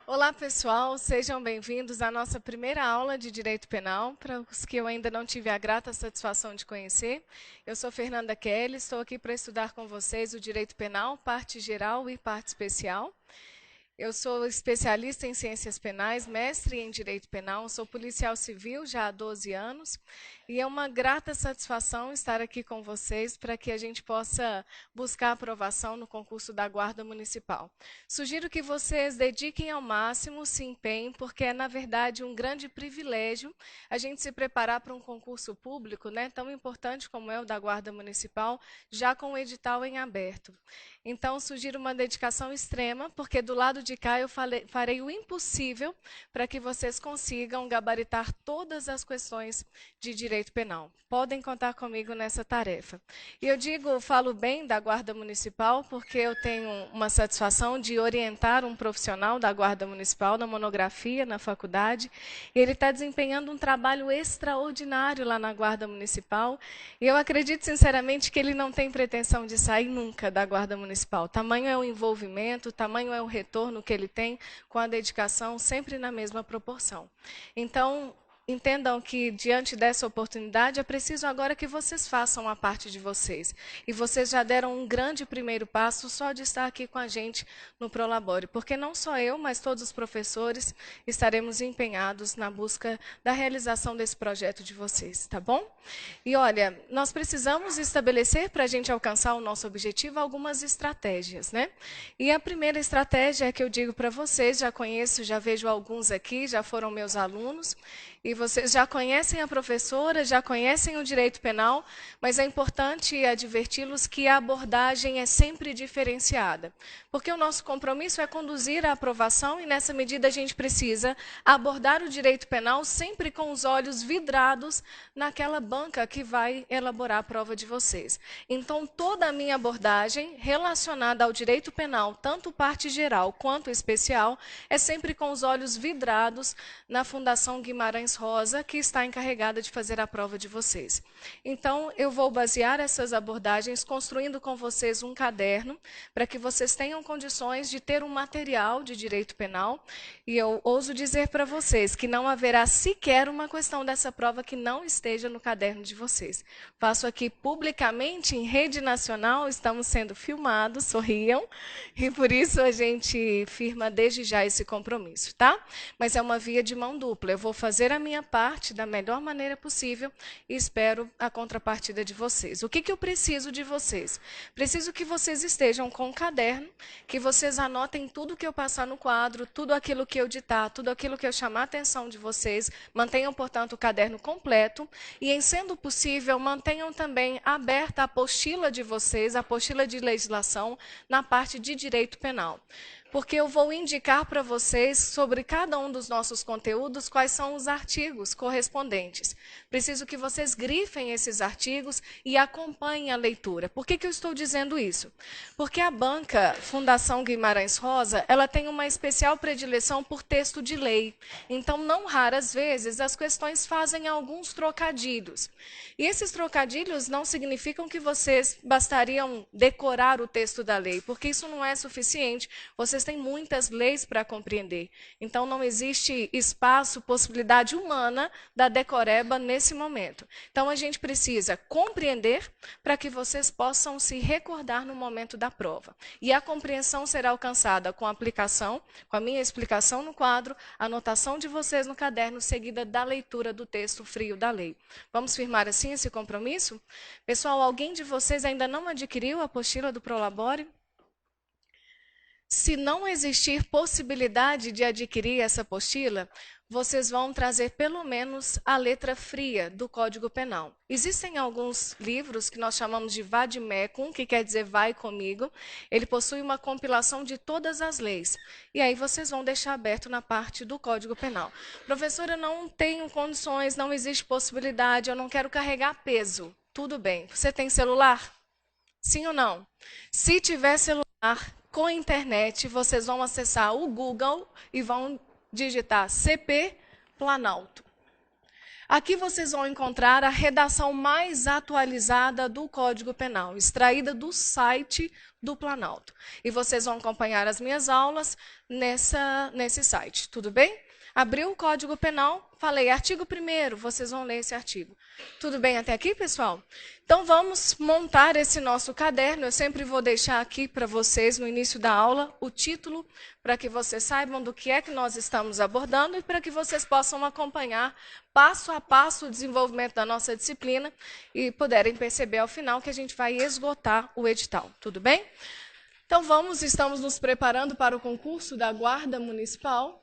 Olá, pessoal, sejam bem-vindos à nossa primeira aula de Direito Penal. Para os que eu ainda não tive a grata satisfação de conhecer, eu sou Fernanda Kelly, estou aqui para estudar com vocês o Direito Penal, parte geral e parte especial. Eu sou especialista em ciências penais, mestre em direito penal, sou policial civil já há 12 anos e é uma grata satisfação estar aqui com vocês para que a gente possa buscar aprovação no concurso da Guarda Municipal. Sugiro que vocês dediquem ao máximo, se empenhem, porque é, na verdade, um grande privilégio a gente se preparar para um concurso público, né, tão importante como é o da Guarda Municipal, já com o edital em aberto. Então, sugiro uma dedicação extrema, porque do lado de cá eu farei o impossível para que vocês consigam gabaritar todas as questões de direito penal. Podem contar comigo nessa tarefa. E eu falo bem da Guarda Municipal, porque eu tenho uma satisfação de orientar um profissional da Guarda Municipal na monografia, na faculdade. E ele está desempenhando um trabalho extraordinário lá na Guarda Municipal. E eu acredito sinceramente que ele não tem pretensão de sair nunca da Guarda Municipal. Tamanho é o envolvimento, tamanho é o retorno que ele tem com a dedicação, sempre na mesma proporção. Então, entendam que, diante dessa oportunidade, é preciso agora que vocês façam a parte de vocês. E vocês já deram um grande primeiro passo só de estar aqui com a gente no Prolabore, porque não só eu, mas todos os professores estaremos empenhados na busca da realização desse projeto de vocês, tá bom? E olha, nós precisamos estabelecer, para a gente alcançar o nosso objetivo, algumas estratégias, né? E a primeira estratégia é que eu digo para vocês, já conheço, já vejo alguns aqui, já foram meus alunos, e vocês já conhecem a professora, já conhecem o direito penal, mas é importante adverti-los que a abordagem é sempre diferenciada. Porque o nosso compromisso é conduzir à aprovação e, nessa medida, a gente precisa abordar o direito penal sempre com os olhos vidrados naquela banca que vai elaborar a prova de vocês. Então, toda a minha abordagem relacionada ao direito penal, tanto parte geral quanto especial, é sempre com os olhos vidrados na Fundação Guimarães Rosa, que está encarregada de fazer a prova de vocês. Então, eu vou basear essas abordagens construindo com vocês um caderno, para que vocês tenham condições de ter um material de direito penal, e eu ouso dizer para vocês que não haverá sequer uma questão dessa prova que não esteja no caderno de vocês. Faço aqui publicamente, em rede nacional, estamos sendo filmados, sorriam, e por isso a gente firma desde já esse compromisso, tá? Mas é uma via de mão dupla. Eu vou fazer a minha parte da melhor maneira possível e espero a contrapartida de vocês. O que eu preciso de vocês? Preciso que vocês estejam com um caderno, que vocês anotem tudo que eu passar no quadro, tudo aquilo que eu ditar, tudo aquilo que eu chamar a atenção de vocês. Mantenham, portanto, o caderno completo e, em sendo possível, mantenham também aberta a apostila de vocês, a apostila de legislação, na parte de direito penal. Porque eu vou indicar para vocês, sobre cada um dos nossos conteúdos, quais são os artigos correspondentes. Preciso que vocês grifem esses artigos e acompanhem a leitura. Por que eu estou dizendo isso? Porque a banca Fundação Guimarães Rosa, ela tem uma especial predileção por texto de lei. Então, não raras vezes, as questões fazem alguns trocadilhos. E esses trocadilhos não significam que vocês bastariam decorar o texto da lei, porque isso não é suficiente. Vocês têm muitas leis para compreender. Então, não existe espaço, possibilidade humana da decoreba nesse momento. Então, a gente precisa compreender para que vocês possam se recordar no momento da prova. E a compreensão será alcançada com a aplicação, com a minha explicação no quadro, a anotação de vocês no caderno, seguida da leitura do texto frio da lei. Vamos firmar assim esse compromisso? Pessoal, alguém de vocês ainda não adquiriu a apostila do Prolabore? Se não existir possibilidade de adquirir essa apostila, vocês vão trazer pelo menos a letra fria do Código Penal. Existem alguns livros que nós chamamos de vademecum, que quer dizer vai comigo. Ele possui uma compilação de todas as leis. E aí vocês vão deixar aberto na parte do Código Penal. Professora, eu não tenho condições, não existe possibilidade, eu não quero carregar peso. Tudo bem. Você tem celular? Sim ou não? Se tiver celular, com a internet, vocês vão acessar o Google e vão digitar CP Planalto. Aqui vocês vão encontrar a redação mais atualizada do Código Penal, extraída do site do Planalto. E vocês vão acompanhar as minhas aulas nesse site, tudo bem? Abriu o Código Penal, falei artigo 1º, vocês vão ler esse artigo. Tudo bem até aqui, pessoal? Então vamos montar esse nosso caderno. Eu sempre vou deixar aqui para vocês, no início da aula, o título, para que vocês saibam do que é que nós estamos abordando e para que vocês possam acompanhar passo a passo o desenvolvimento da nossa disciplina e puderem perceber ao final que a gente vai esgotar o edital. Tudo bem? Então estamos nos preparando para o concurso da Guarda Municipal.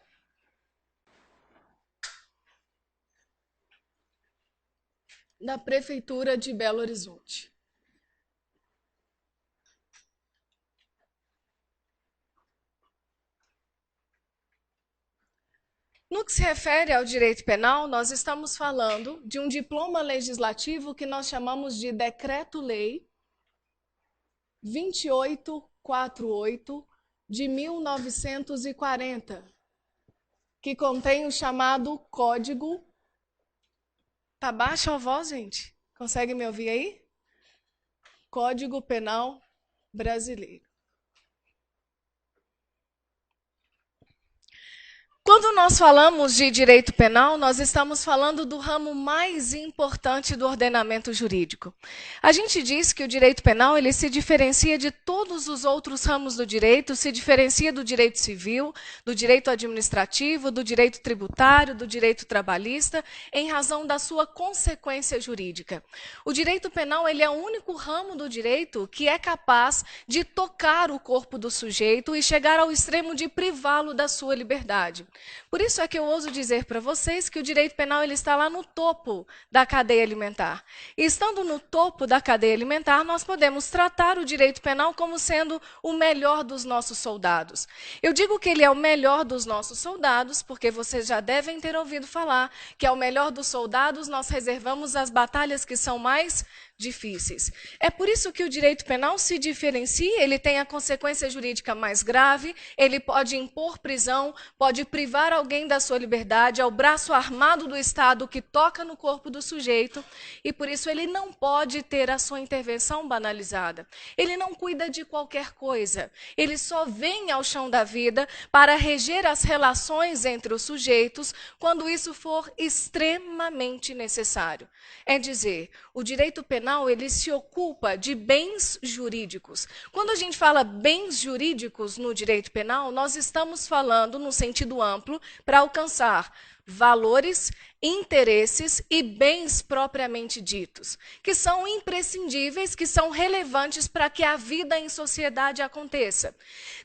Da Prefeitura de Belo Horizonte. No que se refere ao direito penal, nós estamos falando de um diploma legislativo que nós chamamos de Decreto-Lei 2848 de 1940, que contém o chamado Código. Tá baixa a voz, gente? Consegue me ouvir aí? Código Penal Brasileiro. Quando nós falamos de direito penal, nós estamos falando do ramo mais importante do ordenamento jurídico. A gente diz que o direito penal ele se diferencia de todos os outros ramos do direito, se diferencia do direito civil, do direito administrativo, do direito tributário, do direito trabalhista, em razão da sua consequência jurídica. O direito penal ele é o único ramo do direito que é capaz de tocar o corpo do sujeito e chegar ao extremo de privá-lo da sua liberdade. Por isso é que eu ouso dizer para vocês que o direito penal ele está lá no topo da cadeia alimentar. E estando no topo da cadeia alimentar, nós podemos tratar o direito penal como sendo o melhor dos nossos soldados. Eu digo que ele é o melhor dos nossos soldados, porque vocês já devem ter ouvido falar que ao melhor dos soldados nós reservamos as batalhas que são mais difíceis. É por isso que o direito penal se diferencia, ele tem a consequência jurídica mais grave, ele pode impor prisão, pode privar alguém da sua liberdade, é o braço armado do Estado que toca no corpo do sujeito, e por isso ele não pode ter a sua intervenção banalizada. Ele não cuida de qualquer coisa, ele só vem ao chão da vida para reger as relações entre os sujeitos quando isso for extremamente necessário. É dizer, o direito penal ele se ocupa de bens jurídicos. Quando a gente fala bens jurídicos no direito penal, nós estamos falando no sentido amplo para alcançar valores, interesses e bens propriamente ditos, que são imprescindíveis, que são relevantes para que a vida em sociedade aconteça.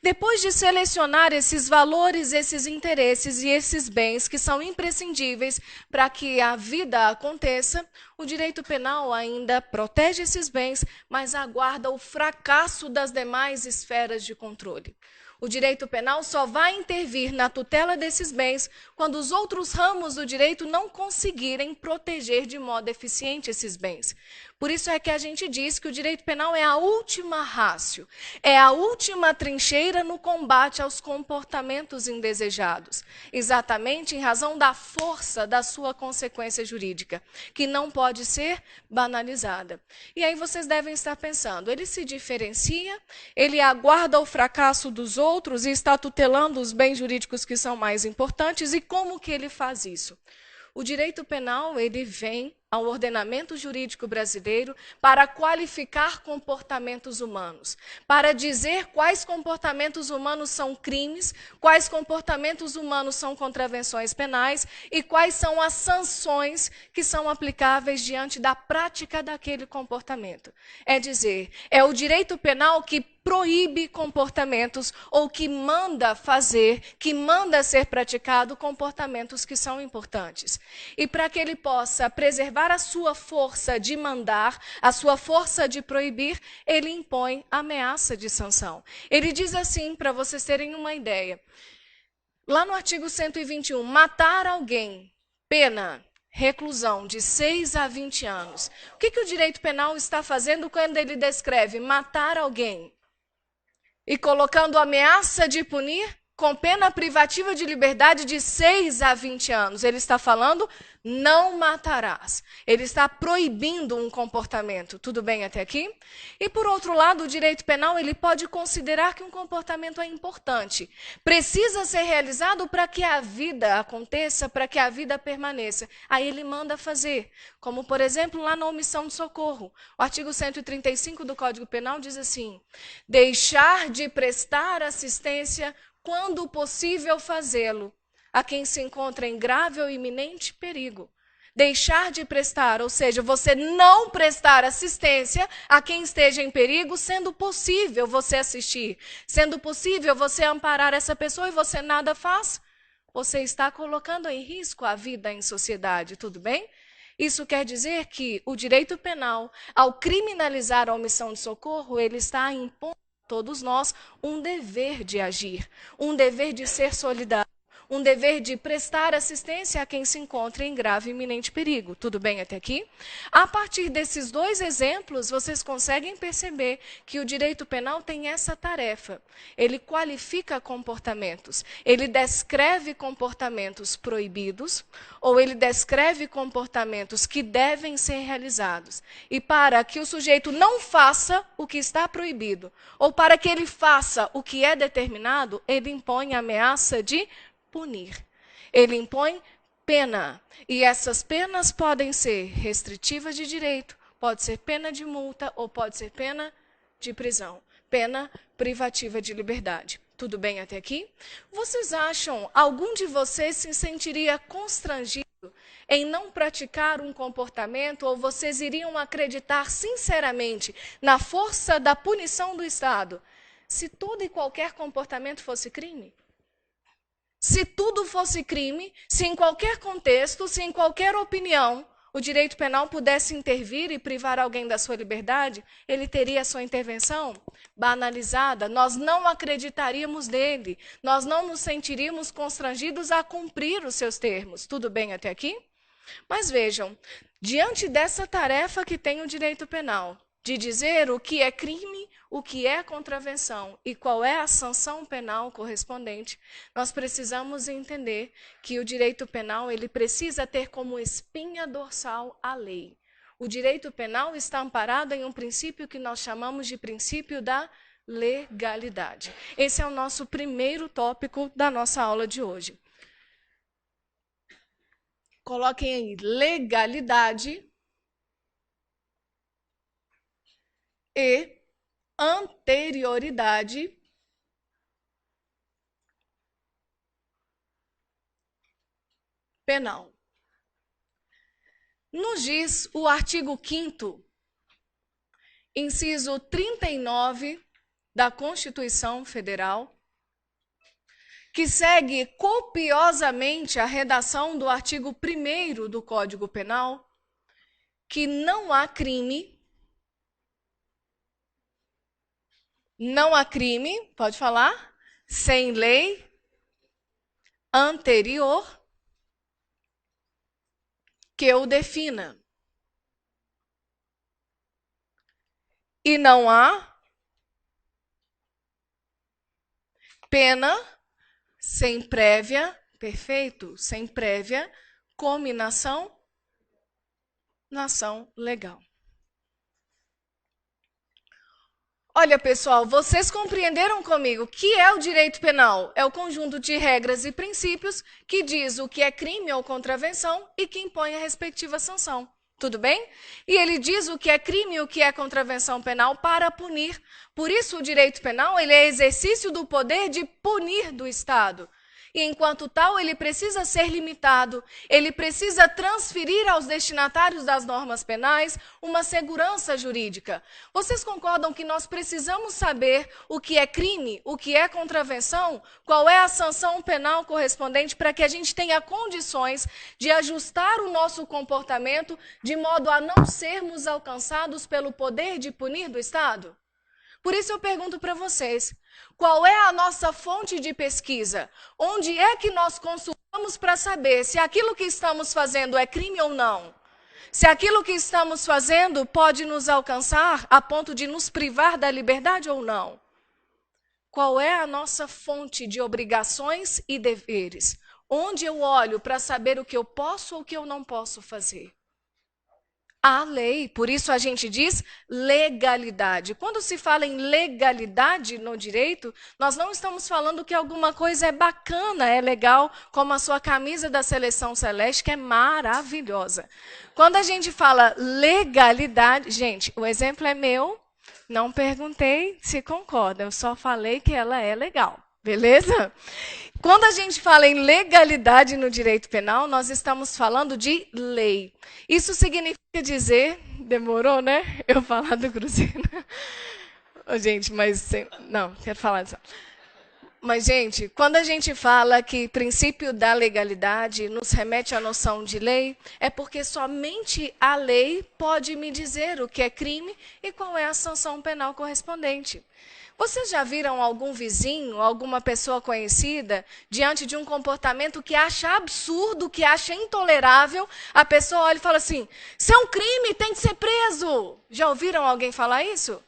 Depois de selecionar esses valores, esses interesses e esses bens que são imprescindíveis para que a vida aconteça, o direito penal ainda protege esses bens, mas aguarda o fracasso das demais esferas de controle. O direito penal só vai intervir na tutela desses bens quando os outros ramos do direito não conseguirem proteger de modo eficiente esses bens. Por isso é que a gente diz que o direito penal é a última rácio, é a última trincheira no combate aos comportamentos indesejados, exatamente em razão da força da sua consequência jurídica, que não pode ser banalizada. E aí vocês devem estar pensando, ele se diferencia, ele aguarda o fracasso dos outros e está tutelando os bens jurídicos que são mais importantes, e como que ele faz isso? O direito penal ele vem ao ordenamento jurídico brasileiro para qualificar comportamentos humanos, para dizer quais comportamentos humanos são crimes, quais comportamentos humanos são contravenções penais e quais são as sanções que são aplicáveis diante da prática daquele comportamento. É dizer, é o direito penal que proíbe comportamentos ou que manda fazer, que manda ser praticado comportamentos que são importantes. E para que ele possa preservar a sua força de mandar, a sua força de proibir, ele impõe ameaça de sanção. Ele diz assim, para vocês terem uma ideia, lá no artigo 121, matar alguém, pena, reclusão de 6 a 20 anos. O que o direito penal está fazendo quando ele descreve matar alguém? E colocando ameaça de punir? com pena privativa de liberdade de 6 a 20 anos. Ele está falando, não matarás. Ele está proibindo um comportamento. Tudo bem até aqui? E, por outro lado, o direito penal ele pode considerar que um comportamento é importante. Precisa ser realizado para que a vida aconteça, para que a vida permaneça. Aí ele manda fazer. Como, por exemplo, lá na omissão de socorro. O artigo 135 do Código Penal diz assim, deixar de prestar assistência quando possível fazê-lo, a quem se encontra em grave ou iminente perigo. Deixar de prestar, ou seja, você não prestar assistência a quem esteja em perigo, sendo possível você assistir, sendo possível você amparar essa pessoa e você nada faz, você está colocando em risco a vida em sociedade, tudo bem? Isso quer dizer que o direito penal, ao criminalizar a omissão de socorro, ele está impondo todos nós um dever de agir, um dever de ser solidário, um dever de prestar assistência a quem se encontra em grave e iminente perigo. Tudo bem até aqui? A partir desses dois exemplos, vocês conseguem perceber que o direito penal tem essa tarefa. Ele qualifica comportamentos, ele descreve comportamentos proibidos ou ele descreve comportamentos que devem ser realizados. E para que o sujeito não faça o que está proibido ou para que ele faça o que é determinado, ele impõe a ameaça de punir. Ele impõe pena. E essas penas podem ser restritivas de direito, pode ser pena de multa ou pode ser pena de prisão. Pena privativa de liberdade. Tudo bem até aqui? Vocês acham, algum de vocês se sentiria constrangido em não praticar um comportamento ou vocês iriam acreditar sinceramente na força da punição do Estado se todo e qualquer comportamento fosse crime? Se tudo fosse crime, se em qualquer contexto, se em qualquer opinião, o direito penal pudesse intervir e privar alguém da sua liberdade, ele teria a sua intervenção banalizada, nós não acreditaríamos nele, nós não nos sentiríamos constrangidos a cumprir os seus termos. Tudo bem até aqui? Mas vejam, diante dessa tarefa que tem o direito penal, de dizer o que é crime, o que é contravenção e qual é a sanção penal correspondente, nós precisamos entender que o direito penal ele precisa ter como espinha dorsal a lei. O direito penal está amparado em um princípio que nós chamamos de princípio da legalidade. Esse é o nosso primeiro tópico da nossa aula de hoje. Coloquem aí legalidade e anterioridade penal. Nos diz o artigo 5º, inciso 39 da Constituição Federal, que segue copiosamente a redação do artigo 1º do Código Penal, que não há crime, pode falar, sem lei anterior que o defina. E não há pena sem prévia, perfeito, sem prévia cominação na ação legal. Olha, pessoal, vocês compreenderam comigo o que é o direito penal? É o conjunto de regras e princípios que diz o que é crime ou contravenção e que impõe a respectiva sanção. Tudo bem? E ele diz o que é crime e o que é contravenção penal para punir. Por isso, o direito penal ele é exercício do poder de punir do Estado. E, enquanto tal, ele precisa ser limitado, ele precisa transferir aos destinatários das normas penais uma segurança jurídica. Vocês concordam que nós precisamos saber o que é crime, o que é contravenção, qual é a sanção penal correspondente para que a gente tenha condições de ajustar o nosso comportamento de modo a não sermos alcançados pelo poder de punir do Estado? Por isso eu pergunto para vocês, qual é a nossa fonte de pesquisa? Onde é que nós consultamos para saber se aquilo que estamos fazendo é crime ou não? Se aquilo que estamos fazendo pode nos alcançar a ponto de nos privar da liberdade ou não? Qual é a nossa fonte de obrigações e deveres? Onde eu olho para saber o que eu posso ou o que eu não posso fazer? A lei, por isso a gente diz legalidade. Quando se fala em legalidade no direito, nós não estamos falando que alguma coisa é bacana, é legal, como a sua camisa da Seleção Celeste, que é maravilhosa. Quando a gente fala legalidade, gente, o exemplo é meu, não perguntei se concorda, eu só falei que ela é legal, beleza? Quando a gente fala em legalidade no direito penal, nós estamos falando de lei. Isso significa dizer, demorou, né? Eu falar do Cruzeiro. Gente, mas não, quero falar disso. Mas, gente, quando a gente fala que princípio da legalidade nos remete à noção de lei, é porque somente a lei pode me dizer o que é crime e qual é a sanção penal correspondente. Vocês já viram algum vizinho, alguma pessoa conhecida, diante de um comportamento que acha absurdo, que acha intolerável, a pessoa olha e fala assim, isso é um crime, tem que ser preso. Já ouviram alguém falar isso?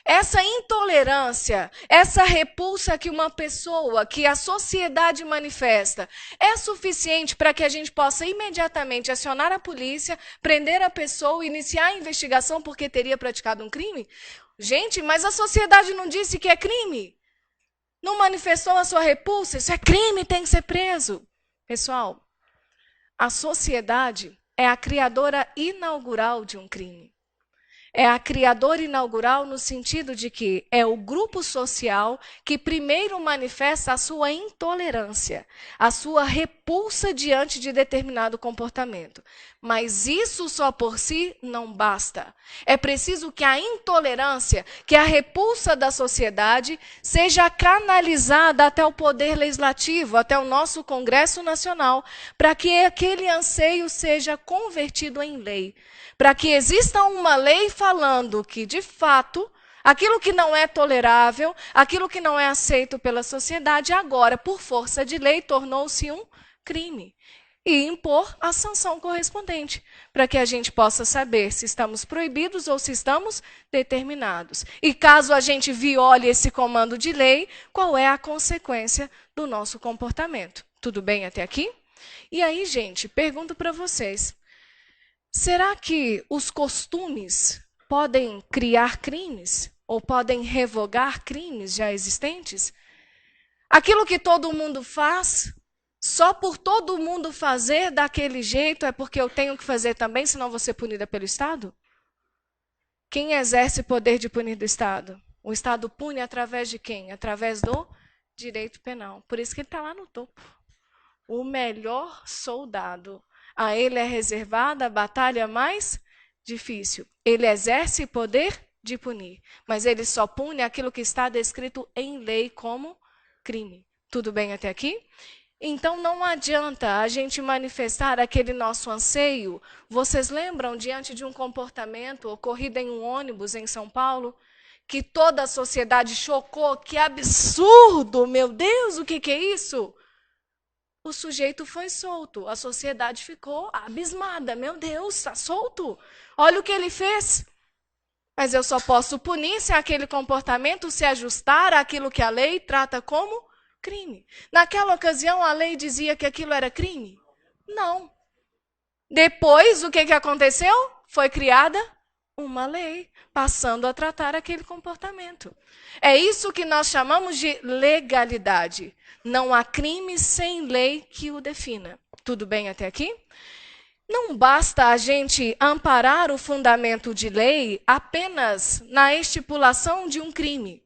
Essa intolerância, essa repulsa que uma pessoa, que a sociedade manifesta, é suficiente para que a gente possa imediatamente acionar a polícia, prender a pessoa, iniciar a investigação porque teria praticado um crime? Gente, mas a sociedade não disse que é crime? Não manifestou a sua repulsa? Isso é crime, tem que ser preso. Pessoal, a sociedade é a criadora inaugural de um crime. É a criadora inaugural no sentido de que é o grupo social que primeiro manifesta a sua intolerância, a sua repulsa diante de determinado comportamento. Mas isso só por si não basta. É preciso que a intolerância, que a repulsa da sociedade seja canalizada até o poder legislativo, até o nosso Congresso Nacional, para que aquele anseio seja convertido em lei. Para que exista uma lei falando que, de fato, aquilo que não é tolerável, aquilo que não é aceito pela sociedade, agora, por força de lei, tornou-se um crime. E impor a sanção correspondente, para que a gente possa saber se estamos proibidos ou se estamos determinados. E caso a gente viole esse comando de lei, qual é a consequência do nosso comportamento? Tudo bem até aqui? E aí, gente, pergunto para vocês. Será que os costumes podem criar crimes? Ou podem revogar crimes já existentes? Aquilo que todo mundo faz, só por todo mundo fazer daquele jeito, é porque eu tenho que fazer também, senão vou ser punida pelo Estado? Quem exerce poder de punir do Estado? O Estado pune através de quem? Através do direito penal. Por isso que ele está lá no topo. O melhor soldado. A ele é reservada a batalha mais difícil. Ele exerce poder de punir, mas ele só pune aquilo que está descrito em lei como crime. Tudo bem até aqui? Então não adianta a gente manifestar aquele nosso anseio. Vocês lembram diante de um comportamento ocorrido em um ônibus em São Paulo? Que toda a sociedade chocou, que absurdo, meu Deus, o que é isso? O sujeito foi solto, a sociedade ficou abismada. Meu Deus, está solto? Olha o que ele fez. Mas eu só posso punir se aquele comportamento se ajustar àquilo que a lei trata como crime. Naquela ocasião, a lei dizia que aquilo era crime? Não. Depois, o que aconteceu? Foi criada uma lei, passando a tratar aquele comportamento. É isso que nós chamamos de legalidade. Não há crime sem lei que o defina. Tudo bem até aqui? Não basta a gente amparar o fundamento de lei apenas na estipulação de um crime.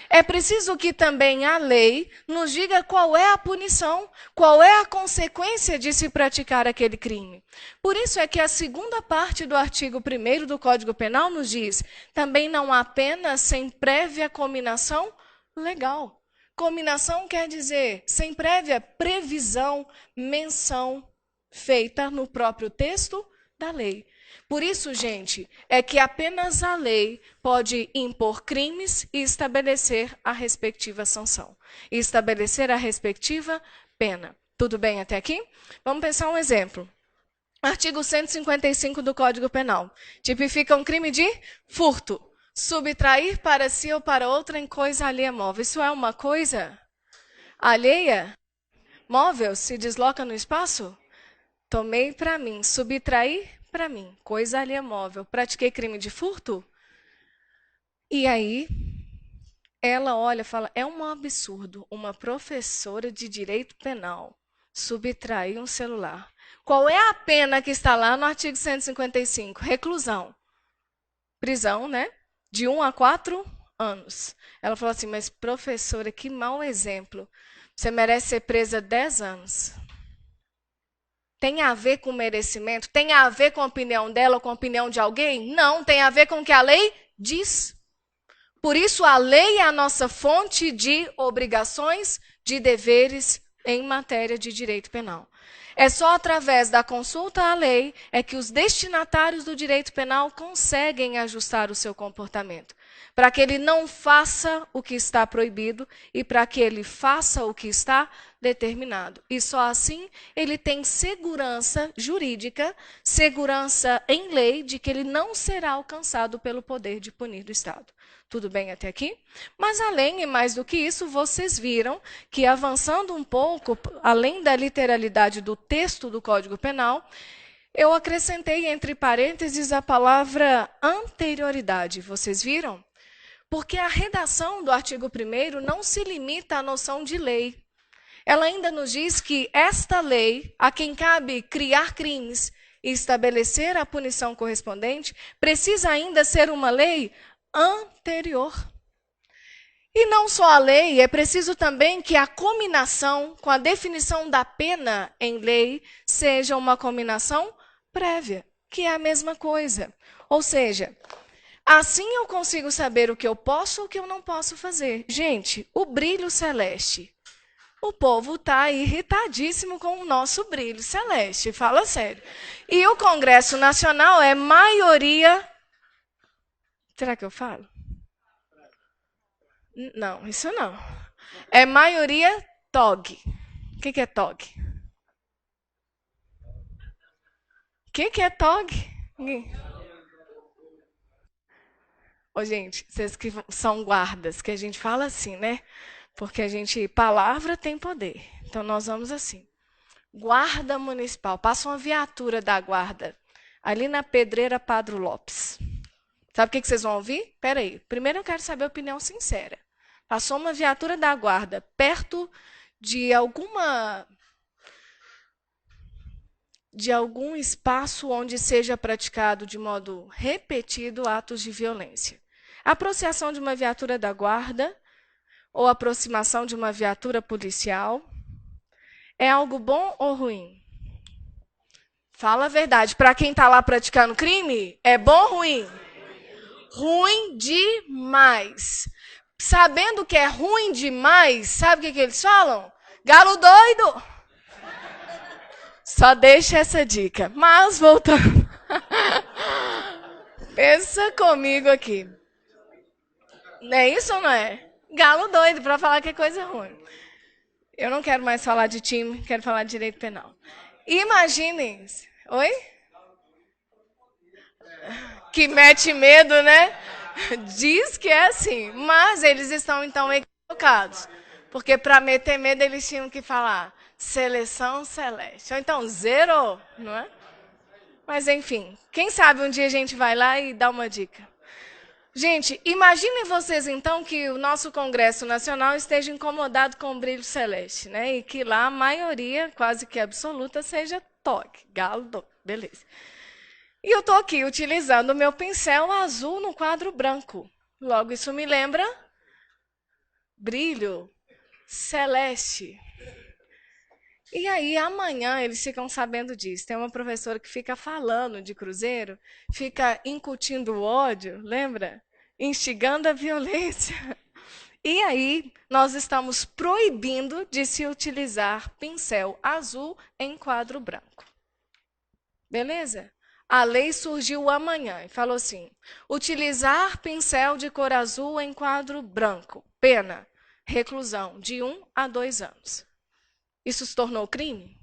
É preciso que também a lei nos diga qual é a punição, qual é a consequência de se praticar aquele crime. Por isso é que a segunda parte do artigo 1º do Código Penal nos diz: também não há pena sem prévia cominação legal. Cominação quer dizer sem prévia previsão, menção feita no próprio texto da lei. Por isso, gente, é que apenas a lei pode impor crimes e estabelecer a respectiva sanção. E estabelecer a respectiva pena. Tudo bem até aqui? Vamos pensar um exemplo. Artigo 155 do Código Penal. Tipifica um crime de furto. Subtrair para si ou para outra em coisa alheia móvel. Isso é uma coisa alheia? Móvel? Se desloca no espaço? Tomei para mim. Subtrair para mim. Coisa alheia móvel. Pratiquei crime de furto? E aí, ela olha e fala, é um absurdo uma professora de direito penal subtrair um celular. Qual é a pena que está lá no artigo 155? Reclusão. Prisão, né? De 1 a 4 anos. Ela falou assim, mas professora, que mau exemplo. Você merece ser presa 10 anos. Tem a ver com merecimento? Tem a ver com a opinião dela ou com a opinião de alguém? Não, tem a ver com o que a lei diz. Por isso, a lei é a nossa fonte de obrigações, de deveres em matéria de direito penal. É só através da consulta à lei é que os destinatários do direito penal conseguem ajustar o seu comportamento, para que ele não faça o que está proibido e para que ele faça o que está determinado. E só assim ele tem segurança jurídica, segurança em lei de que ele não será alcançado pelo poder de punir do Estado. Tudo bem até aqui? Mas além e mais do que isso, vocês viram que avançando um pouco, além da literalidade do texto do Código Penal, eu acrescentei entre parênteses a palavra anterioridade. Vocês viram? Porque a redação do artigo 1º não se limita à noção de lei. Ela ainda nos diz que esta lei, a quem cabe criar crimes e estabelecer a punição correspondente, precisa ainda ser uma lei anterior. E não só a lei, é preciso também que a cominação com a definição da pena em lei seja uma cominação prévia, que é a mesma coisa. Ou seja, assim eu consigo saber o que eu posso ou o que eu não posso fazer. Gente, o brilho celeste. O povo está irritadíssimo com o nosso brilho celeste, fala sério. E o Congresso Nacional é maioria... Será que eu falo? Não, isso não. É maioria TOG. O que é TOG? O que é TOG? Ô, gente, vocês que são guardas, que a gente fala assim, né? Porque a gente, palavra tem poder. Então, nós vamos assim. Guarda Municipal. Passa uma viatura da guarda ali na Pedreira Padre Lopes. Sabe o que vocês vão ouvir? Espera aí. Primeiro eu quero saber a opinião sincera. Passou uma viatura da guarda perto de algum espaço onde seja praticado de modo repetido atos de violência. A aproximação de uma viatura da guarda ou aproximação de uma viatura policial é algo bom ou ruim? Fala a verdade. Para quem está lá praticando crime, é bom ou ruim? Ruim demais. Sabendo que é ruim demais, sabe o que eles falam? Galo doido! Só deixa essa dica. Mas, voltando. Pensa comigo aqui. Não é isso ou não é? Galo doido, para falar que é coisa ruim. Eu não quero mais falar de time, quero falar de direito penal. Imaginem. Oi? Que mete medo, né? Diz que é assim. Mas eles estão, então, equivocados. Porque para meter medo, eles tinham que falar seleção celeste. Ou então, zero, não é? Mas, enfim, quem sabe um dia a gente vai lá e dá uma dica. Gente, imaginem vocês, então, que o nosso Congresso Nacional esteja incomodado com o brilho celeste, né? E que lá a maioria, quase que absoluta, seja toque, galo, beleza. E eu estou aqui utilizando o meu pincel azul no quadro branco. Logo, isso me lembra brilho celeste. E aí, amanhã, eles ficam sabendo disso. Tem uma professora que fica falando de cruzeiro, fica incutindo o ódio, lembra? Instigando a violência. E aí, nós estamos proibindo de se utilizar pincel azul em quadro branco. Beleza? A lei surgiu amanhã e falou assim, utilizar pincel de cor azul em quadro branco, pena, reclusão de 1 a 2 anos. Isso se tornou crime?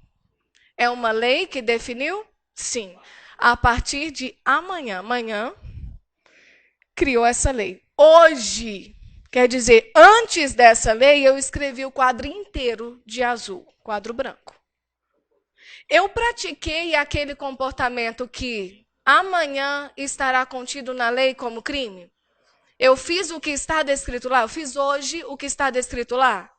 É uma lei que definiu? Sim. A partir de amanhã, criou essa lei. Hoje, quer dizer, antes dessa lei, eu escrevi o quadro inteiro de azul, quadro branco. Eu pratiquei aquele comportamento que amanhã estará contido na lei como crime? Eu fiz o que está descrito lá? Eu fiz hoje o que está descrito lá?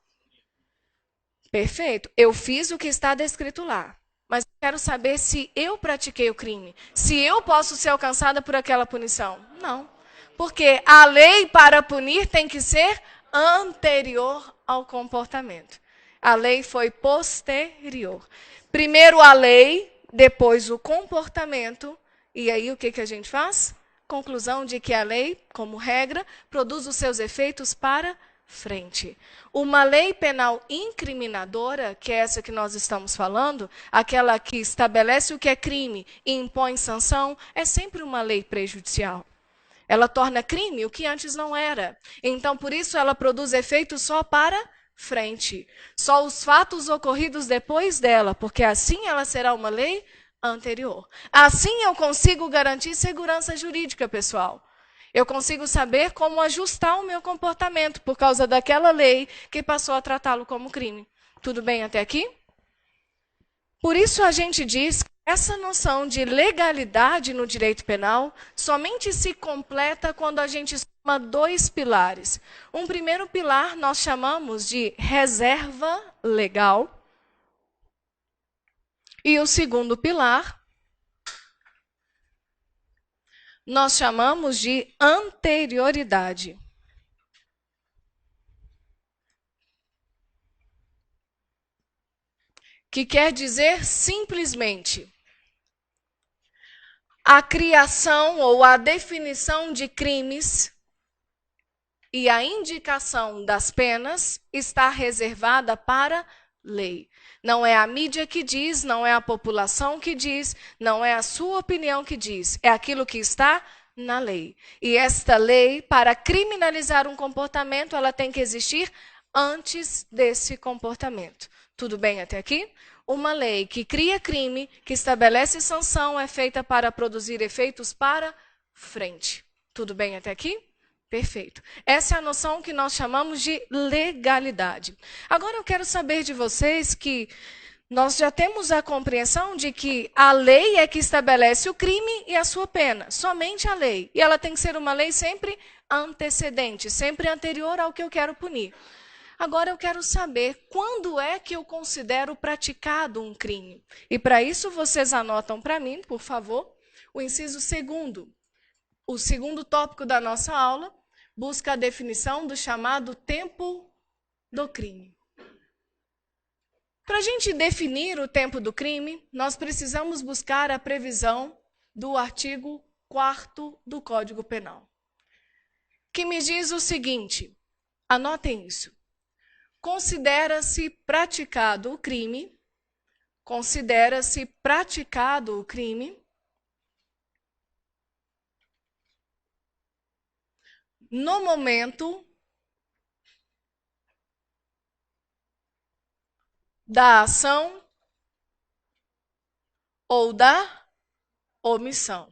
Perfeito. Eu fiz o que está descrito lá. Mas eu quero saber se eu pratiquei o crime. Se eu posso ser alcançada por aquela punição. Não. Porque a lei para punir tem que ser anterior ao comportamento. A lei foi posterior. Primeiro a lei, depois o comportamento. E aí o que a gente faz? Conclusão de que a lei, como regra, produz os seus efeitos para frente. Uma lei penal incriminadora, que é essa que nós estamos falando, aquela que estabelece o que é crime e impõe sanção, é sempre uma lei prejudicial. Ela torna crime o que antes não era. Então, por isso, ela produz efeitos só para frente. Só os fatos ocorridos depois dela, porque assim ela será uma lei anterior. Assim eu consigo garantir segurança jurídica, pessoal. Eu consigo saber como ajustar o meu comportamento por causa daquela lei que passou a tratá-lo como crime. Tudo bem até aqui? Por isso a gente diz que essa noção de legalidade no direito penal somente se completa quando a gente soma dois pilares. Um primeiro pilar nós chamamos de reserva legal. E o segundo pilar nós chamamos de anterioridade. Que quer dizer simplesmente a criação ou a definição de crimes e a indicação das penas está reservada para lei. Não é a mídia que diz, não é a população que diz, não é a sua opinião que diz, é aquilo que está na lei. E esta lei, para criminalizar um comportamento, ela tem que existir antes desse comportamento. Tudo bem até aqui? Uma lei que cria crime, que estabelece sanção, é feita para produzir efeitos para frente. Tudo bem até aqui? Perfeito. Essa é a noção que nós chamamos de legalidade. Agora eu quero saber de vocês que nós já temos a compreensão de que a lei é que estabelece o crime e a sua pena. Somente a lei. E ela tem que ser uma lei sempre antecedente, sempre anterior ao que eu quero punir. Agora eu quero saber quando é que eu considero praticado um crime. E para isso vocês anotam para mim, por favor, o inciso 2º. O segundo tópico da nossa aula busca a definição do chamado tempo do crime. Para a gente definir o tempo do crime, nós precisamos buscar a previsão do artigo 4º do Código Penal, que me diz o seguinte, anotem isso. Considera-se praticado o crime no momento da ação ou da omissão.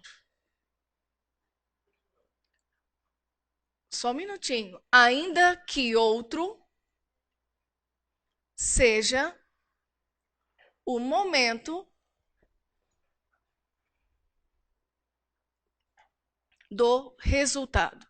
Só um minutinho. Ainda que outro seja o momento do resultado.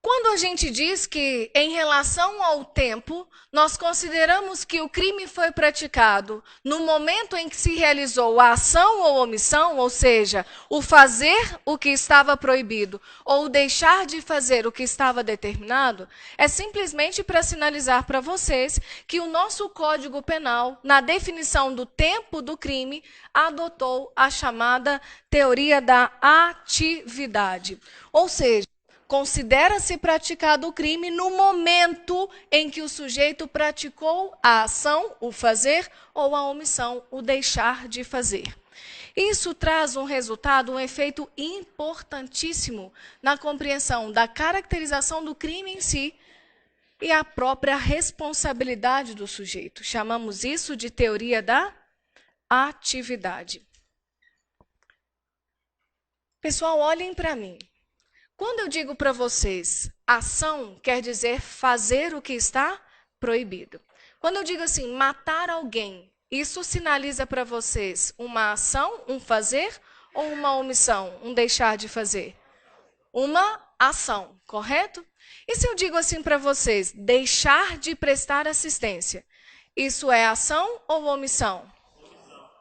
Quando a gente diz que, em relação ao tempo, nós consideramos que o crime foi praticado no momento em que se realizou a ação ou omissão, ou seja, o fazer o que estava proibido ou o deixar de fazer o que estava determinado, é simplesmente para sinalizar para vocês que o nosso Código Penal, na definição do tempo do crime, adotou a chamada teoria da atividade. Ou seja, considera-se praticado o crime no momento em que o sujeito praticou a ação, o fazer, ou a omissão, o deixar de fazer. Isso traz um resultado, um efeito importantíssimo na compreensão da caracterização do crime em si e a própria responsabilidade do sujeito. Chamamos isso de teoria da atividade. Pessoal, olhem para mim. Quando eu digo para vocês, ação quer dizer fazer o que está proibido. Quando eu digo assim, matar alguém, isso sinaliza para vocês uma ação, um fazer ou uma omissão, um deixar de fazer? Uma ação, correto? E se eu digo assim para vocês, deixar de prestar assistência, isso é ação ou omissão?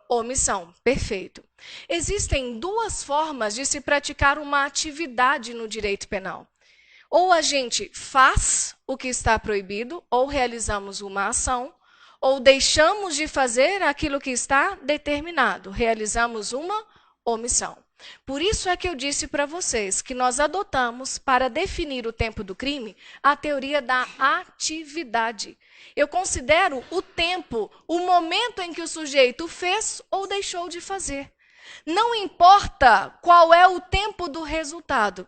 Omissão, perfeito. Existem duas formas de se praticar uma atividade no direito penal. Ou a gente faz o que está proibido, ou realizamos uma ação, ou deixamos de fazer aquilo que está determinado, realizamos uma omissão. Por isso é que eu disse para vocês que nós adotamos, para definir o tempo do crime, a teoria da atividade. Eu considero o tempo, o momento em que o sujeito fez ou deixou de fazer. Não importa qual é o tempo do resultado.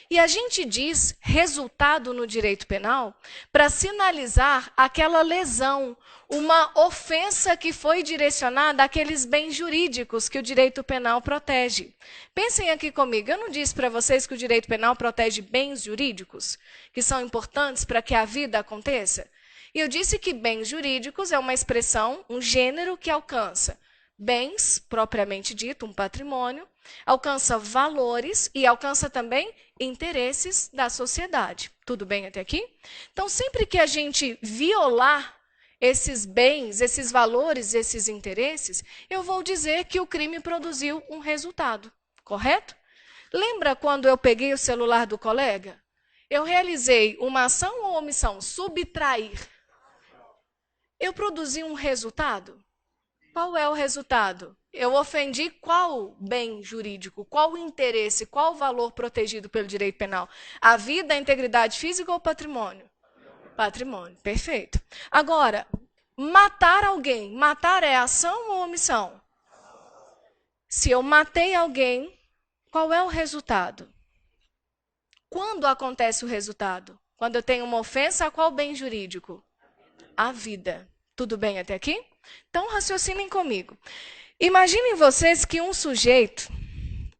E a gente diz resultado no direito penal para sinalizar aquela lesão, uma ofensa que foi direcionada àqueles bens jurídicos que o direito penal protege. Pensem aqui comigo, eu não disse para vocês que o direito penal protege bens jurídicos, que são importantes para que a vida aconteça? E eu disse que bens jurídicos é uma expressão, um gênero que alcança bens, propriamente dito, um patrimônio, alcança valores e alcança também interesses da sociedade. Tudo bem até aqui? Então, sempre que a gente violar esses bens, esses valores, esses interesses, eu vou dizer que o crime produziu um resultado, correto? Lembra quando eu peguei o celular do colega? Eu realizei uma ação ou omissão? Subtrair. Eu produzi um resultado? Qual é o resultado? Eu ofendi qual bem jurídico, qual interesse, qual valor protegido pelo direito penal? A vida, a integridade física ou patrimônio? Patrimônio, perfeito. Agora, matar alguém. Matar é ação ou omissão? Se eu matei alguém, qual é o resultado? Quando acontece o resultado? Quando eu tenho uma ofensa a qual bem jurídico? A vida. Tudo bem até aqui? Então, raciocinem comigo. Imaginem vocês que um sujeito,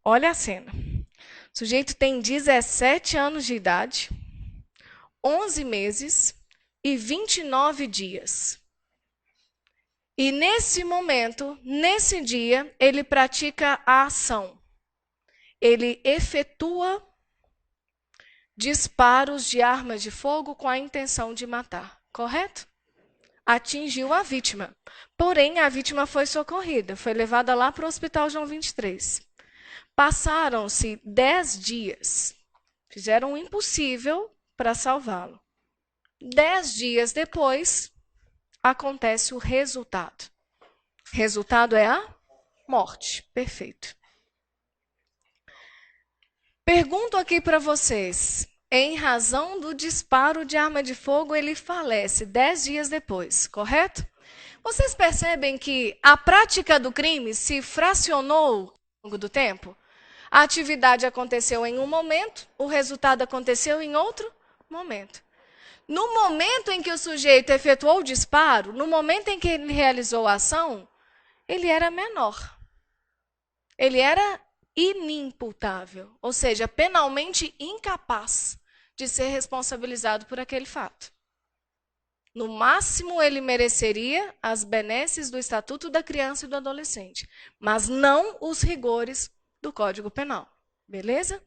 olha a cena, o sujeito tem 17 anos de idade, 11 meses e 29 dias. E nesse momento, nesse dia, ele pratica a ação. Ele efetua disparos de armas de fogo com a intenção de matar, correto? Atingiu a vítima. Porém, a vítima foi socorrida, foi levada lá para o Hospital João 23. Passaram-se 10 dias. Fizeram o impossível para salvá-lo. 10 dias depois, acontece o resultado. Resultado é a morte. Perfeito. Pergunto aqui para vocês. Em razão do disparo de arma de fogo, ele falece 10 dias depois, correto? Vocês percebem que a prática do crime se fracionou ao longo do tempo? A atividade aconteceu em um momento, o resultado aconteceu em outro momento. No momento em que o sujeito efetuou o disparo, no momento em que ele realizou a ação, ele era menor. Ele era inimputável, ou seja, penalmente incapaz de ser responsabilizado por aquele fato. No máximo, ele mereceria as benesses do Estatuto da Criança e do Adolescente, mas não os rigores do Código Penal. Beleza?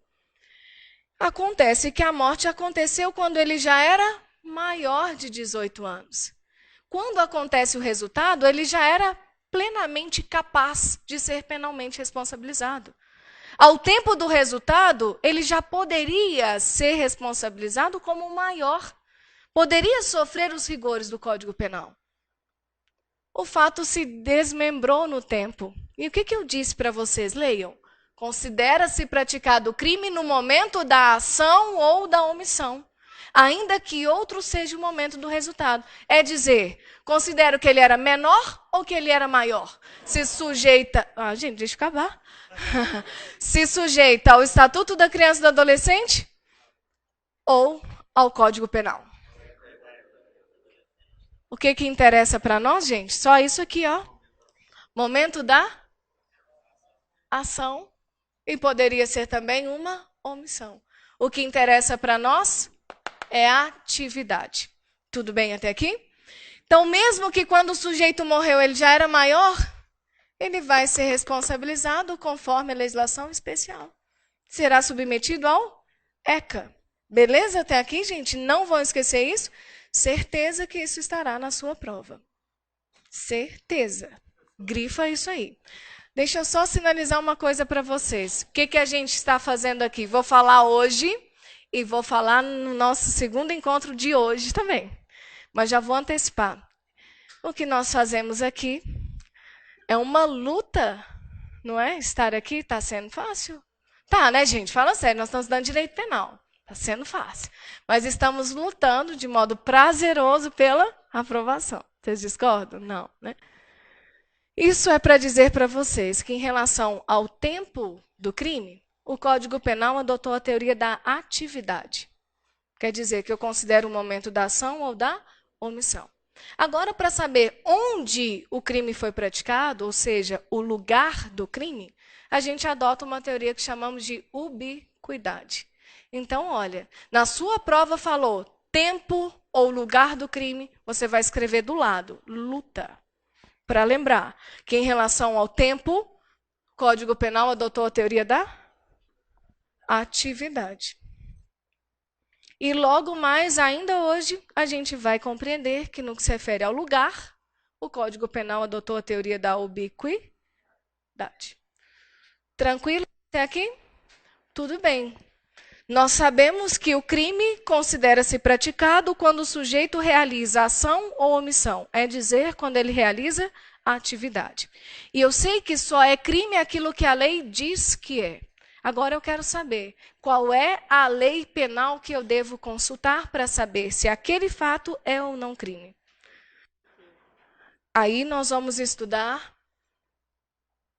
Acontece que a morte aconteceu quando ele já era maior de 18 anos. Quando acontece o resultado, ele já era plenamente capaz de ser penalmente responsabilizado. Ao tempo do resultado, ele já poderia ser responsabilizado como maior. Poderia sofrer os rigores do Código Penal. O fato se desmembrou no tempo. E o que eu disse para vocês? Leiam. Considera-se praticado o crime no momento da ação ou da omissão, ainda que outro seja o momento do resultado. É dizer, considero que ele era menor ou que ele era maior? Se sujeita... gente, deixa eu acabar. Se sujeita ao Estatuto da Criança e do Adolescente ou ao Código Penal. O que interessa para nós, gente? Só isso aqui, ó. Momento da ação e poderia ser também uma omissão. O que interessa para nós é a atividade. Tudo bem até aqui? Então, mesmo que quando o sujeito morreu ele já era maior, ele vai ser responsabilizado conforme a legislação especial. Será submetido ao ECA. Beleza até aqui, gente? Não vão esquecer isso? Certeza que isso estará na sua prova. Certeza. Grifa isso aí. Deixa eu só sinalizar uma coisa para vocês. O que a gente está fazendo aqui? Vou falar hoje e vou falar no nosso segundo encontro de hoje também. Mas já vou antecipar. O que nós fazemos aqui é uma luta, não é? Estar aqui está sendo fácil? Tá, né, gente? Fala sério, nós estamos estudando direito penal. Está sendo fácil. Mas estamos lutando de modo prazeroso pela aprovação. Vocês discordam? Não, né? Isso é para dizer para vocês que, em relação ao tempo do crime, o Código Penal adotou a teoria da atividade. Quer dizer que eu considero o momento da ação ou da omissão. Agora, para saber onde o crime foi praticado, ou seja, o lugar do crime, a gente adota uma teoria que chamamos de ubiquidade. Então, olha, na sua prova falou tempo ou lugar do crime, você vai escrever do lado, luta. Para lembrar que, em relação ao tempo, o Código Penal adotou a teoria da atividade. E logo mais, ainda hoje, a gente vai compreender que, no que se refere ao lugar, o Código Penal adotou a teoria da ubiquidade. Tranquilo até aqui? Tudo bem. Nós sabemos que o crime considera-se praticado quando o sujeito realiza ação ou omissão, é dizer, quando ele realiza a atividade. E eu sei que só é crime aquilo que a lei diz que é. Agora eu quero saber qual é a lei penal que eu devo consultar para saber se aquele fato é ou não crime. Aí nós vamos estudar,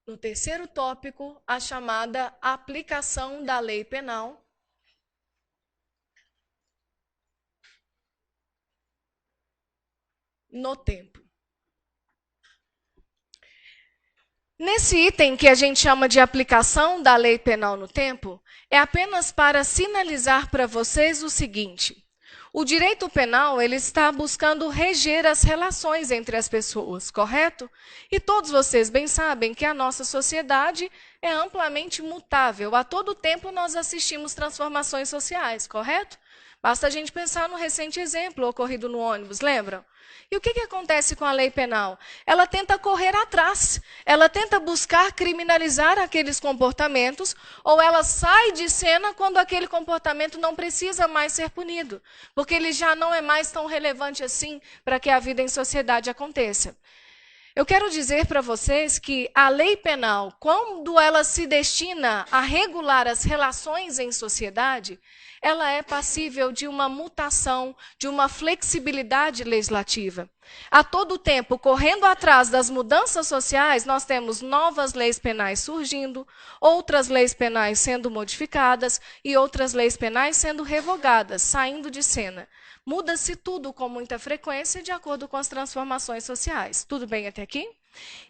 no terceiro tópico, a chamada aplicação da lei penal no tempo. Nesse item que a gente chama de aplicação da lei penal no tempo, é apenas para sinalizar para vocês o seguinte: o direito penal ele está buscando reger as relações entre as pessoas, correto? E todos vocês bem sabem que a nossa sociedade é amplamente mutável. A todo tempo nós assistimos transformações sociais, correto? Basta a gente pensar no recente exemplo ocorrido no ônibus, lembram? E o que acontece com a lei penal? Ela tenta correr atrás, ela tenta buscar criminalizar aqueles comportamentos, ou ela sai de cena quando aquele comportamento não precisa mais ser punido, porque ele já não é mais tão relevante assim para que a vida em sociedade aconteça. Eu quero dizer para vocês que a lei penal, quando ela se destina a regular as relações em sociedade, ela é passível de uma mutação, de uma flexibilidade legislativa. A todo tempo, correndo atrás das mudanças sociais, nós temos novas leis penais surgindo, outras leis penais sendo modificadas e outras leis penais sendo revogadas, saindo de cena. Muda-se tudo com muita frequência de acordo com as transformações sociais. Tudo bem até aqui?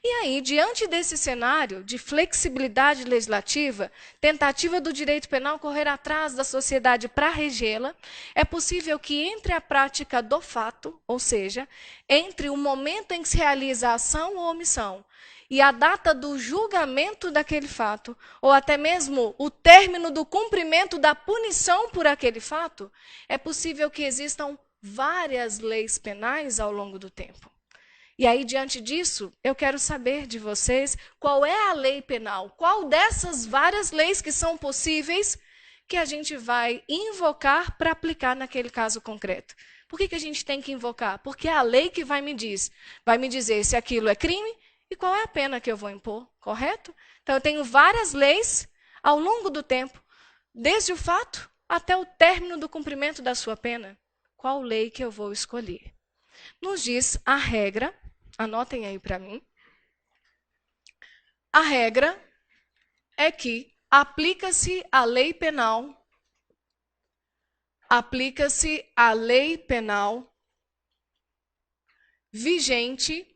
E aí, diante desse cenário de flexibilidade legislativa, tentativa do direito penal correr atrás da sociedade para regê-la, é possível que entre a prática do fato, ou seja, entre o momento em que se realiza a ação ou omissão, e a data do julgamento daquele fato, ou até mesmo o término do cumprimento da punição por aquele fato, é possível que existam várias leis penais ao longo do tempo. E aí, diante disso, eu quero saber de vocês qual é a lei penal, qual dessas várias leis que são possíveis que a gente vai invocar para aplicar naquele caso concreto. Por que a gente tem que invocar? Porque é a lei que vai me dizer se aquilo é crime e qual é a pena que eu vou impor, correto? Então, eu tenho várias leis ao longo do tempo, desde o fato até o término do cumprimento da sua pena. Qual lei que eu vou escolher? Nos diz a regra, anotem aí para mim, a regra é que aplica-se a lei penal vigente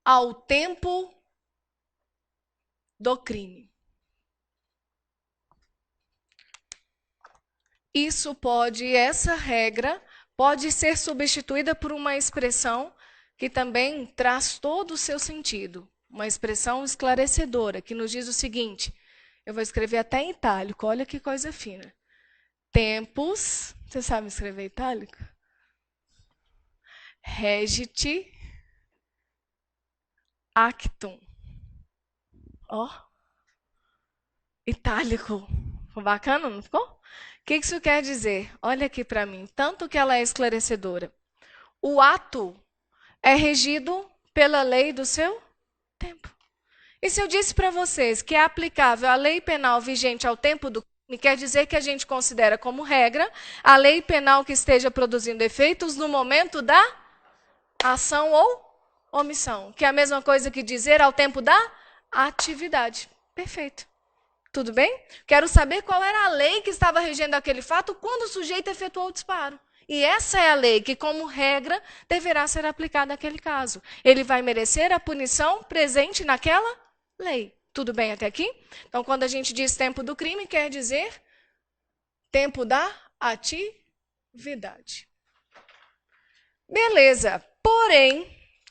ao tempo do crime. Essa regra pode ser substituída por uma expressão que também traz todo o seu sentido. Uma expressão esclarecedora, que nos diz o seguinte, eu vou escrever até em itálico, olha que coisa fina. Tempus, você sabe escrever itálico? Regit actum. Ó, itálico. Ficou bacana, não ficou? O que isso quer dizer? Olha aqui para mim, tanto que ela é esclarecedora. O ato é regido pela lei do seu tempo. E se eu disse para vocês que é aplicável a lei penal vigente ao tempo do crime, quer dizer que a gente considera como regra a lei penal que esteja produzindo efeitos no momento da ação ou omissão, que é a mesma coisa que dizer ao tempo da atividade. Perfeito. Tudo bem? Quero saber qual era a lei que estava regendo aquele fato quando o sujeito efetuou o disparo. E essa é a lei que, como regra, deverá ser aplicada naquele caso. Ele vai merecer a punição presente naquela lei. Tudo bem até aqui? Então, quando a gente diz tempo do crime, quer dizer tempo da atividade. Beleza. Porém,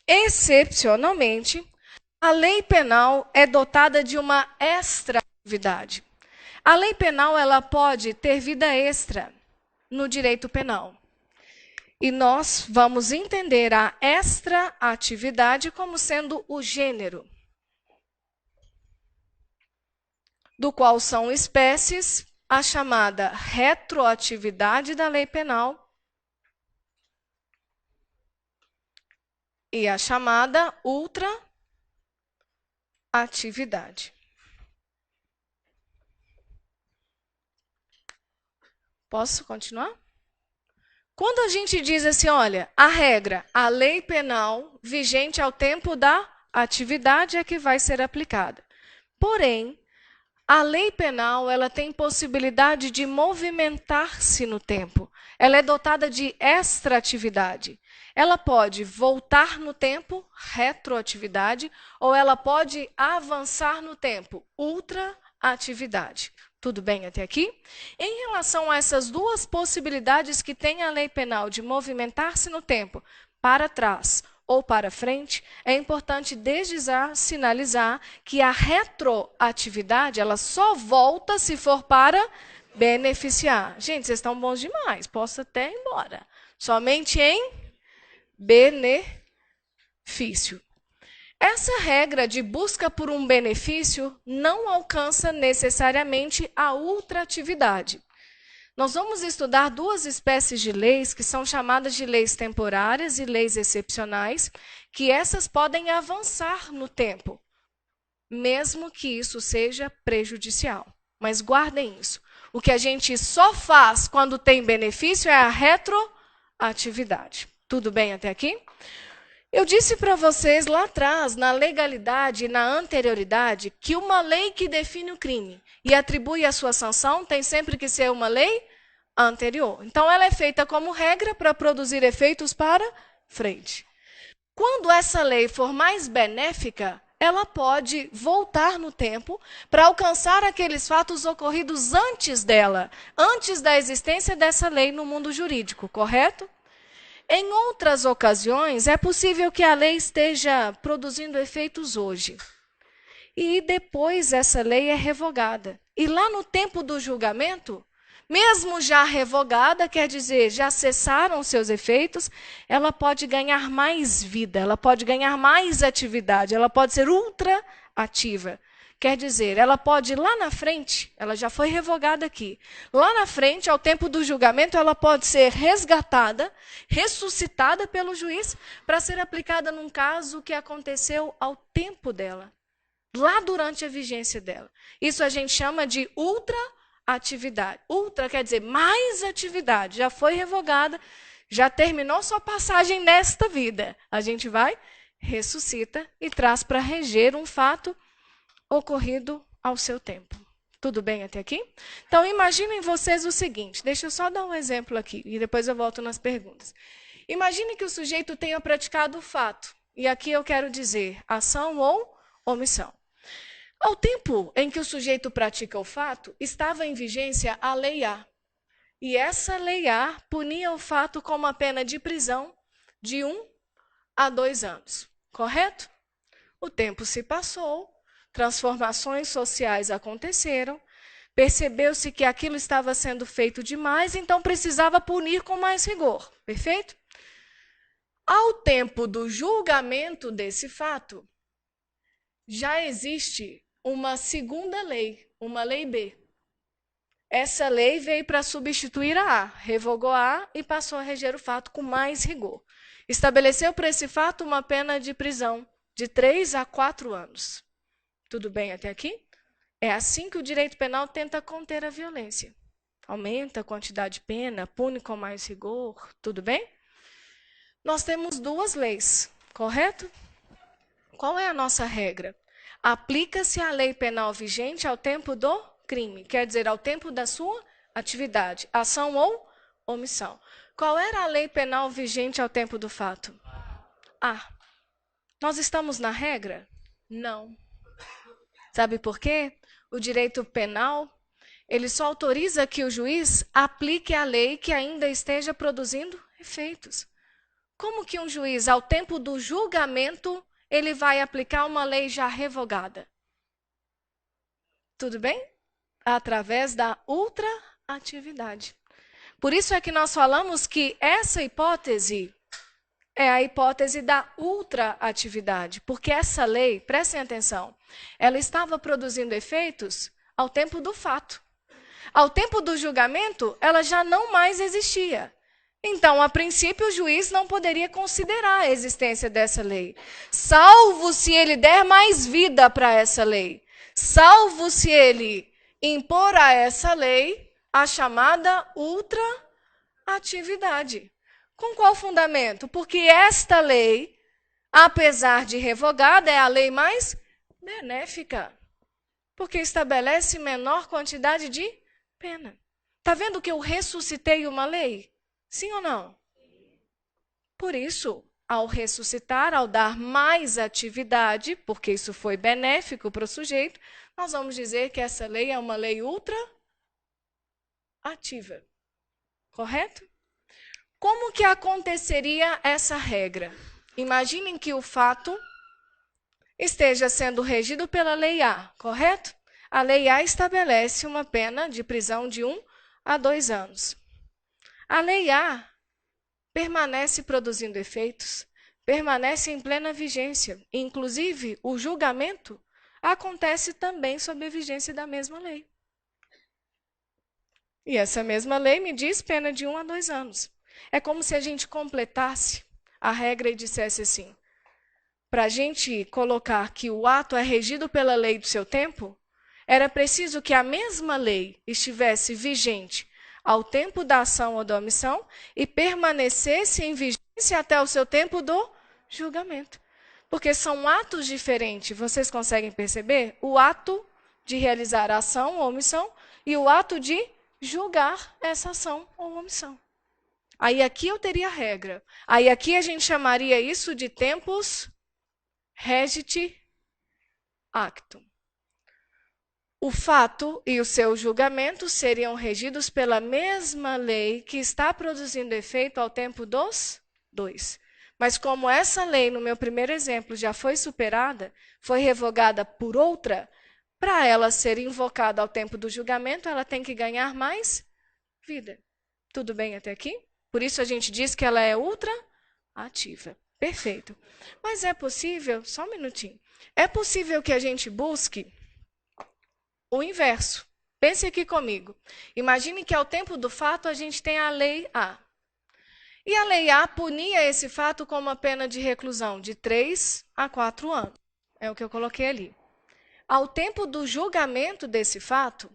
excepcionalmente, a lei penal é dotada de uma extra-atividade. A lei penal ela pode ter vida extra no direito penal. E nós vamos entender a extra-atividade como sendo o gênero, do qual são espécies a chamada retroatividade da lei penal e a chamada ultraatividade. Posso continuar? Quando a gente diz assim, olha, a regra, a lei penal vigente ao tempo da atividade é que vai ser aplicada. Porém, a lei penal ela tem possibilidade de movimentar-se no tempo. Ela é dotada de extraatividade. Ela pode voltar no tempo, retroatividade, ou ela pode avançar no tempo, ultraatividade. Tudo bem até aqui? Em relação a essas duas possibilidades que tem a lei penal de movimentar-se no tempo, para trás ou para frente, é importante desde já sinalizar que a retroatividade ela só volta se for para beneficiar. Gente, vocês estão bons demais, posso até ir embora. Somente em benefício. Essa regra de busca por um benefício não alcança necessariamente a ultraatividade. Nós vamos estudar duas espécies de leis que são chamadas de leis temporárias e leis excepcionais, que essas podem avançar no tempo, mesmo que isso seja prejudicial. Mas guardem isso. O que a gente só faz quando tem benefício é a retroatividade. Tudo bem até aqui? Eu disse para vocês lá atrás, na legalidade e na anterioridade, que uma lei que define o crime e atribui a sua sanção tem sempre que ser uma lei anterior. Então, ela é feita como regra para produzir efeitos para frente. Quando essa lei for mais benéfica, ela pode voltar no tempo para alcançar aqueles fatos ocorridos antes dela, antes da existência dessa lei no mundo jurídico, correto? Em outras ocasiões, é possível que a lei esteja produzindo efeitos hoje. E depois essa lei é revogada. E lá no tempo do julgamento, mesmo já revogada, quer dizer, já cessaram seus efeitos, ela pode ganhar mais vida, ela pode ganhar mais atividade, ela pode ser ultraativa. Quer dizer, ela pode lá na frente, ela já foi revogada aqui, lá na frente, ao tempo do julgamento, ela pode ser resgatada, ressuscitada pelo juiz, para ser aplicada num caso que aconteceu ao tempo dela, lá durante a vigência dela. Isso a gente chama de ultraatividade. Ultra quer dizer mais atividade, já foi revogada, já terminou sua passagem nesta vida. A gente vai, ressuscita e traz para reger um fato ocorrido ao seu tempo. Tudo bem até aqui? Então, imaginem vocês o seguinte, deixa eu só dar um exemplo aqui, e depois eu volto nas perguntas. Imagine que o sujeito tenha praticado o fato, e aqui eu quero dizer ação ou omissão. Ao tempo em que o sujeito pratica o fato, estava em vigência a Lei A. E essa Lei A punia o fato com uma pena de prisão de 1 a 2 anos. Correto? O tempo se passou, transformações sociais aconteceram, percebeu-se que aquilo estava sendo feito demais, então precisava punir com mais rigor. Perfeito? Ao tempo do julgamento desse fato, já existe uma segunda lei, uma lei B. Essa lei veio para substituir a A, revogou a A e passou a reger o fato com mais rigor. Estabeleceu para esse fato uma pena de prisão de 3 a 4 anos. Tudo bem até aqui? É assim que o direito penal tenta conter a violência. Aumenta a quantidade de pena, pune com mais rigor, tudo bem? Nós temos 2 leis, correto? Qual é a nossa regra? Aplica-se a lei penal vigente ao tempo do crime, quer dizer, ao tempo da sua atividade, ação ou omissão. Qual era a lei penal vigente ao tempo do fato? Nós estamos na regra? Não. Sabe por quê? O direito penal, ele só autoriza que o juiz aplique a lei que ainda esteja produzindo efeitos. Como que um juiz, ao tempo do julgamento, ele vai aplicar uma lei já revogada? Tudo bem? Através da ultraatividade. Por isso é que nós falamos que essa hipótese é a hipótese da ultraatividade, porque essa lei, prestem atenção, ela estava produzindo efeitos ao tempo do fato. Ao tempo do julgamento, ela já não mais existia. Então, a princípio, o juiz não poderia considerar a existência dessa lei, salvo se ele der mais vida para essa lei, salvo se ele impor a essa lei a chamada ultraatividade. Com qual fundamento? Porque esta lei, apesar de revogada, é a lei mais benéfica, porque estabelece menor quantidade de pena. Está vendo que eu ressuscitei uma lei? Sim ou não? Por isso, ao ressuscitar, ao dar mais atividade, porque isso foi benéfico para o sujeito, nós vamos dizer que essa lei é uma lei ultra-ativa. Correto? Como que aconteceria essa regra? Imaginem que o fato esteja sendo regido pela Lei A, correto? A Lei A estabelece uma pena de prisão de 1 a 2 anos. A Lei A permanece produzindo efeitos, permanece em plena vigência. Inclusive, o julgamento acontece também sob a vigência da mesma lei. E essa mesma lei me diz pena de 1 a 2 anos. É como se a gente completasse a regra e dissesse assim, para a gente colocar que o ato é regido pela lei do seu tempo, era preciso que a mesma lei estivesse vigente ao tempo da ação ou da omissão e permanecesse em vigência até o seu tempo do julgamento. Porque são atos diferentes, vocês conseguem perceber? O ato de realizar a ação ou omissão e o ato de julgar essa ação ou omissão. Aí aqui eu teria regra. Aí aqui a gente chamaria isso de tempus regit actum. O fato e o seu julgamento seriam regidos pela mesma lei que está produzindo efeito ao tempo dos 2. Mas como essa lei, no meu primeiro exemplo, já foi superada, foi revogada por outra, para ela ser invocada ao tempo do julgamento, ela tem que ganhar mais vida. Tudo bem até aqui? Por isso a gente diz que ela é ultra-ativa. Perfeito. Mas é possível, só um minutinho, é possível que a gente busque o inverso. Pense aqui comigo. Imagine que ao tempo do fato a gente tem a Lei A. E a Lei A punia esse fato com uma pena de reclusão de 3 a 4 anos. É o que eu coloquei ali. Ao tempo do julgamento desse fato,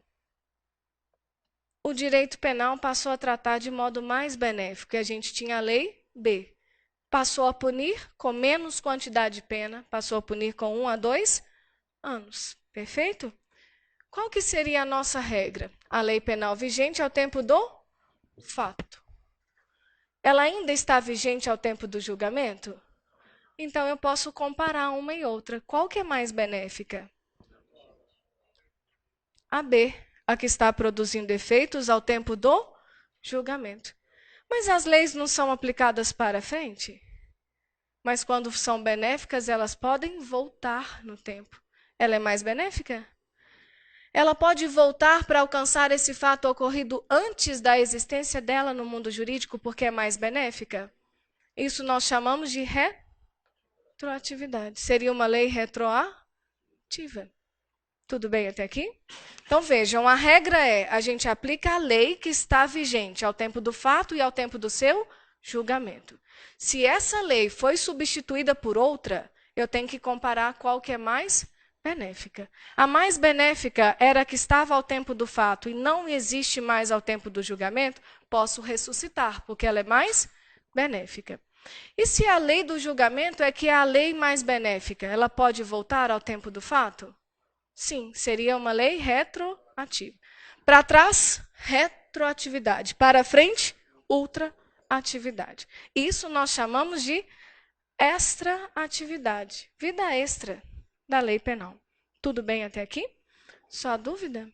o direito penal passou a tratar de modo mais benéfico. E a gente tinha a Lei B. Passou a punir com menos quantidade de pena, passou a punir com 1 a 2 anos. Perfeito? Qual que seria a nossa regra? A lei penal vigente ao tempo do fato. Ela ainda está vigente ao tempo do julgamento? Então, eu posso comparar uma e outra. Qual que é mais benéfica? a B, a que está produzindo efeitos ao tempo do julgamento. Mas as leis não são aplicadas para frente? Mas quando são benéficas, elas podem voltar no tempo. Ela é mais benéfica? Ela pode voltar para alcançar esse fato ocorrido antes da existência dela no mundo jurídico, porque é mais benéfica? Isso nós chamamos de retroatividade. Seria uma lei retroativa. Tudo bem até aqui? Então vejam, a regra é, a gente aplica a lei que está vigente ao tempo do fato e ao tempo do seu julgamento. Se essa lei foi substituída por outra, eu tenho que comparar qual que é mais benéfica. A mais benéfica era a que estava ao tempo do fato e não existe mais ao tempo do julgamento, posso ressuscitar, porque ela é mais benéfica. E se a lei do julgamento é que é a lei mais benéfica, ela pode voltar ao tempo do fato? Sim, seria uma lei retroativa. Para trás, retroatividade. Para frente, ultraatividade. Isso nós chamamos de extraatividade, vida extra da lei penal. Tudo bem até aqui? Só dúvida?